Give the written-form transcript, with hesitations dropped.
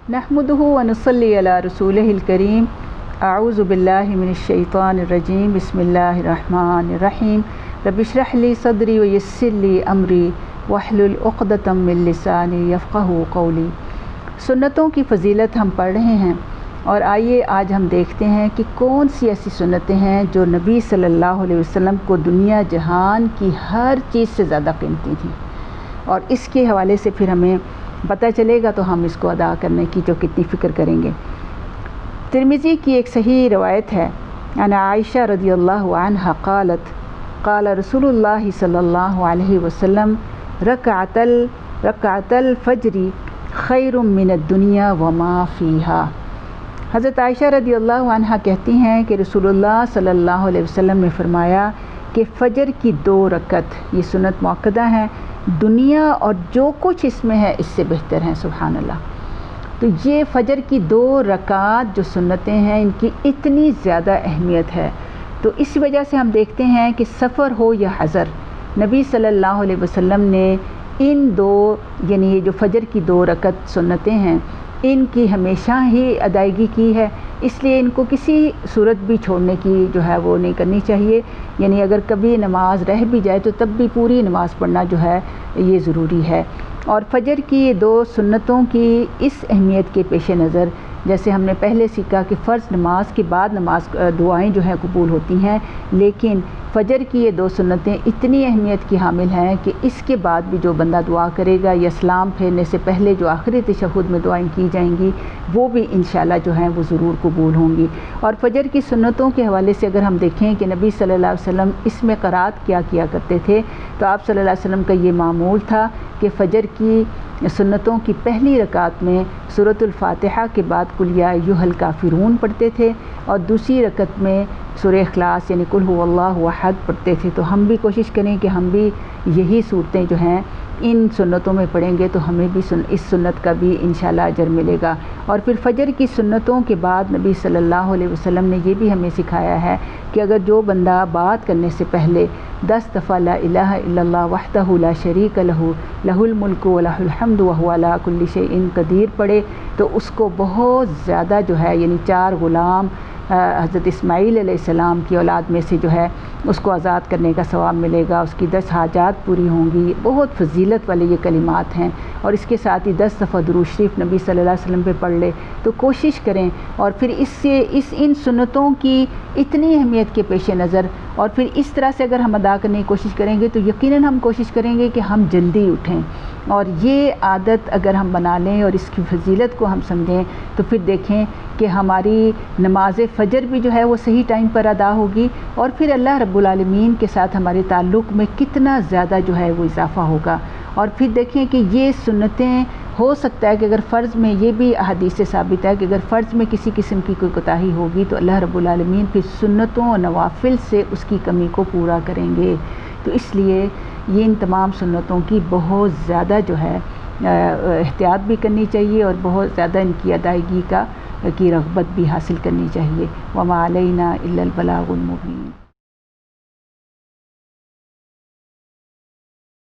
नहमदुहु व नुसल्ली अला रसूलिहिल करीम। अऊज़ु बिल्लाहि मिनश्शैतानिर रजीम। बिस्मिल्लाहिर रहमानिर रहीम। रब्बि इश्रह ली सदरी व यस्सिर ली अमरी वहलुल उक़दतम मिन लिसानी यफ़क़हू क़ौली। सुन्नतों की फ़जीलत हम पढ़ रहे हैं और आइए आज हम देखते हैं कि कौन सी ऐसी सुन्नतें हैं जो नबी सल्लल्लाहु अलैहि वसल्लम को दुनिया जहान की हर चीज़ से ज़्यादा कीमती थी, और इसके हवाले से फिर हमें पता चलेगा तो हम इसको अदा करने की जो कितनी फ़िक्र करेंगे। तिरमिज़ी की एक सही रवायत है, अना आयशा रज़ियल्लाहु अन्हा क़ालत क़ाल रसूलुल्लाह सल्लल्लाहु अलैहि वसल्लम रकअतल फ़ज्री खैरुम मिनद दुनिया व मा फ़ीहा। हज़रत आयशा रज़ियल्लाहु अन्हा कहती हैं कि रसूलुल्लाह सल्लल्लाहु अलैहि वसल्लम ने फरमाया कि फ़जर की 2 रकत ये सुन्नत मुअक्कदा है, दुनिया और जो कुछ इसमें है इससे बेहतर हैं। सुभान अल्लाह। तो ये फ़जर की 2 रकात जो सुन्नतें हैं इनकी इतनी ज़्यादा अहमियत है, तो इस वजह से हम देखते हैं कि सफ़र हो या हज़र, नबी सल्लल्लाहु अलैहि वसल्लम ने इन 2 यानी ये जो फ़जर की 2 रकत सुन्नतें हैं इनकी हमेशा ही अदायगी की है, इसलिए इनको किसी सूरत भी छोड़ने की जो है वो नहीं करनी चाहिए। यानी अगर कभी नमाज रह भी जाए तो तब भी पूरी नमाज़ पढ़ना जो है ये ज़रूरी है। और फ़जर की ये 2 सुन्नतों की इस अहमियत के पेश नज़र, जैसे हमने पहले सीखा कि फ़र्ज़ नमाज के बाद नमाज दुआएं जो हैं कबूल होती हैं, लेकिन फ़जर की ये 2 सुन्नतें इतनी अहमियत की हामिल हैं कि इसके बाद भी जो बंदा दुआ करेगा या सलाम फेरने से पहले जो आखिरी तशहुद में दुआएं की जाएंगी वो भी इंशाअल्लाह जो हैं वो ज़रूर कबूल होंगी। और फ़जर की सुन्नतों के हवाले से अगर हम देखें कि नबी सल्लल्लाहु अलैहि वसल्लम इसमें क़रात क्या किया करते थे, तो आप सल्लल्लाहु अलैहि वसल्लम का ये मामूल था कि फ़जर की सुन्नतों की पहली रकात में सूरतुल फ़ातिहा के बाद कुल या अय्युहल काफ़िरून पढ़ते थे और दूसरी रकत में सूरह इख़लास यानी कुल हुवल्लाहु अहद पढ़ते थे। तो हम भी कोशिश करें कि हम भी यही सूरतें जो हैं इन सुन्नतों में पढ़ेंगे तो हमें भी इस सुन्नत का भी इंशाअल्लाह अजर मिलेगा। और फिर फ़जर की सुन्नतों के बाद नबी सल्लल्लाहु अलैहि वसल्लम ने ये भी हमें सिखाया है कि अगर जो बंदा बात करने से पहले 10 दफ़ा ला इलाहा इल्लल्लाह वहदहु ला शरीक लहू लहुल मुल्कु व लहुल हम्दु व हुवा अला कुल्लि शैइन क़दीर पढ़े तो उसको बहुत ज़्यादा जो है यानी 4 ग़ुलाम हज़रत इस्माईल अलैहिस्सलाम की औलाद में से जो है उसको आज़ाद करने का सवाब मिलेगा, उसकी 10 हाजात पूरी होंगी। बहुत फजीलत वाले ये कलिमात हैं। और इसके साथ ही 10 दफ़ा दुरूद शरीफ नबी सल्लल्लाहु अलैहि वसल्लम पे पढ़ ले तो कोशिश करें। और फिर इन सुन्नतों की इतनी अहमियत के पेश नज़र और फिर इस तरह से अगर हम अदा करने की कोशिश करेंगे तो यकीनन हम कोशिश करेंगे कि हम जल्दी उठें, और ये आदत अगर हम बना लें और इसकी फजीलत को हम समझें तो फिर देखें कि हमारी नमाज फ़जर भी जो है वो सही टाइम पर अदा होगी और फिर अल्लाह रब्बुल आलमीन के साथ हमारे ताल्लुक़ में कितना ज़्यादा जो है वो इजाफ़ा होगा। और फिर देखें कि ये सुन्नतें हो सकता है कि अगर फ़र्ज़ में ये भी अहादीस से साबित है कि अगर फ़र्ज़ में किसी किस्म की कोई कोताही होगी तो अल्लाह रब्बुल आलमीन फिर सुन्नतों और नवाफ़िल से उसकी कमी को पूरा करेंगे। तो इसलिए ये इन तमाम सुन्नतों की बहुत ज़्यादा जो है एहतियात भी करनी चाहिए और बहुत ज़्यादा इनकी अदायगी की रग़बत भी हासिल करनी चाहिए। वमा अलैना इल्लल बलागुल मुबीन।